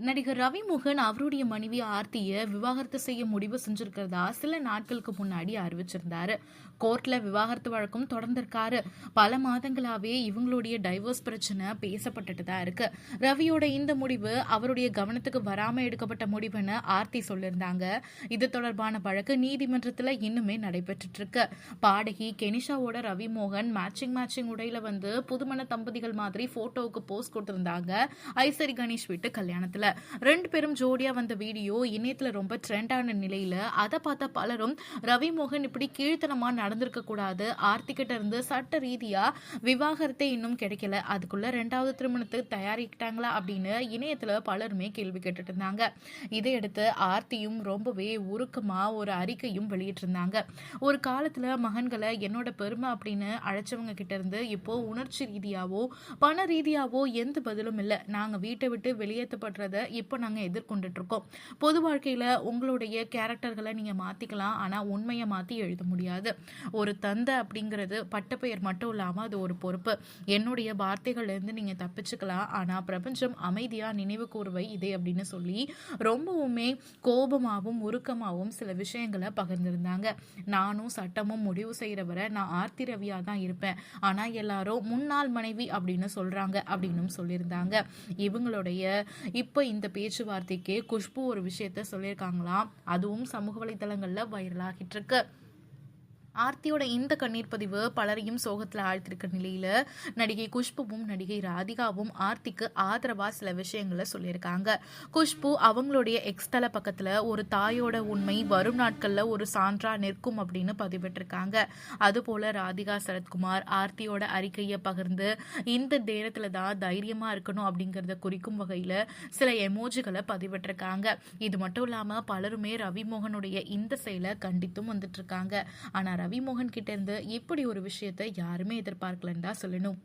நடிகர் ரவி மோகன் அவருடைய மனைவி ஆர்த்தியை விவாகரத்து செய்ய முடிவு செஞ்சிருக்கிறதா சில நாட்களுக்கு முன்னாடி அறிவிச்சிருந்தாரு. கோர்ட்ல விவாகரத்து வழக்கம் தொடர்ந்திருக்காரு. பல மாதங்களாவே இவங்களுடைய டைவர்ஸ் பிரச்சனை பேசப்பட்டுட்டு தான் இருக்கு. ரவியோட இந்த முடிவு அவருடைய கவனத்துக்கு வராம எடுக்கப்பட்ட முடிவுன்னு ஆர்த்தி சொல்லியிருந்தாங்க. இது தொடர்பான வழக்கு நீதிமன்றத்துல இன்னுமே நடைபெற்று இருக்கு. பாடகி கெனிஷாவோட ரவி மோகன் மேட்சிங் உடையில புதுமண தம்பதிகள் மாதிரி போட்டோவுக்கு போஸ்ட் கொடுத்திருந்தாங்க. ஐசரி கணேஷ் வீட்டு கல்யாணத்துல ரெண்டு பேரும் ஜோடியா வந்த வீடியோ இணையத்துல ரொம்ப ட்ரெண்டான நிலையில அதை பார்த்த பலரும் ரவி மோகன் இப்படி கீழ்த்தனமா நடந்திருக்க கூடாது, ஆர்த்தி கிட்ட இருந்து சட்ட ரீதியா விவாகரத்தை இன்னும் கிடைக்கல, அதுக்குள்ள ரெண்டாவது திருமணத்துக்கு தயாரிக்கிட்டாங்களா அப்படின்னு இணையத்துல பலருமே கேள்வி கேட்டுட்டு இருந்தாங்க. இதையடுத்து ஆர்த்தியும் ரொம்பவே உருக்கமா ஒரு அறிக்கையும் வெளியிட்டு இருந்தாங்க. ஒரு காலத்துல மகன்களை என்னோட பெருமை அப்படின்னு அழைச்சவங்க கிட்ட இருந்து இப்போ உணர்ச்சி ரீதியாவோ பண ரீதியாவோ எந்த பதிலும் இல்லை. நாங்க வீட்டை விட்டு வெளியேற்றப்படுறத இப்போ நாங்க எதிர்கொண்டுட்டு இருக்கோம். பொது வாழ்க்கையில உங்களுடைய கேரக்டர்களை நீங்க மாத்திக்கலாம், ஆனா உண்மையை மாத்தி எழுத முடியாது. ஒரு தந்தை அப்படிங்கிறது பட்டப்பெயர் மட்டும் இல்லாம அது ஒரு பொறுப்பு. என்னுடைய வார்த்தைகள்ல இருந்து நீங்க தப்பிச்சுக்கலாம், ஆனா பிரபஞ்சம் அமைதியா நினைவு கூறுவை இதே அப்படின்னு சொல்லி ரொம்பவுமே கோபமாகவும் உருக்கமாகவும் சில விஷயங்களை பகிர்ந்திருந்தாங்க. நானும் சட்டமும் முடிவு செய்யறவரை நான் ஆர்த்தி ரவியா தான் இருப்பேன், ஆனா எல்லாரும் முன்னாள் மனைவி அப்படின்னு சொல்றாங்க அப்படின்னு சொல்லியிருந்தாங்க. இவங்களுடைய இப்போ இந்த பேச்சுவார்த்தைக்கு குஷ்பு ஒரு விஷயத்த சொல்லியிருக்காங்களாம். அதுவும் சமூக வலைதளங்கள்ல வைரலாகிட்டு இருக்கு. ஆர்த்தியோட இந்த கண்ணீர் பதிவு பலரையும் சோகத்துல ஆழ்த்திருக்க நிலையில நடிகை குஷ்புவும் நடிகை ராதிகாவும் ஆர்த்திக்கு ஆதரவா சில விஷயங்களை சொல்லியிருக்காங்க. குஷ்பு அவங்களுடைய எக்ஸ்தல பக்கத்துல ஒரு தாயோட உண்மை வரும் நாட்கள்ல ஒரு சான்றா நிற்கும் அப்படின்னு பதிவிட்டிருக்காங்க. அதுபோல ராதிகா சரத்குமார் ஆர்த்தியோட அறிக்கையை பகிர்ந்து இந்த நேரத்துல தான் தைரியமா இருக்கணும் அப்படிங்கறத குறிக்கும் வகையில சில எமோஜிகளை பதிவிட்டிருக்காங்க. இது மட்டும் இல்லாம பலருமே ரவி மோகனுடைய இந்த செயலை கண்டித்தும் வந்துட்டு இருக்காங்க. ஆனா ரவி மோகன் கிட்ட இருந்து இப்படி ஒரு விஷயத்தை யாருமே எதிர்பார்க்கலன்னு தான் சொல்லணும்.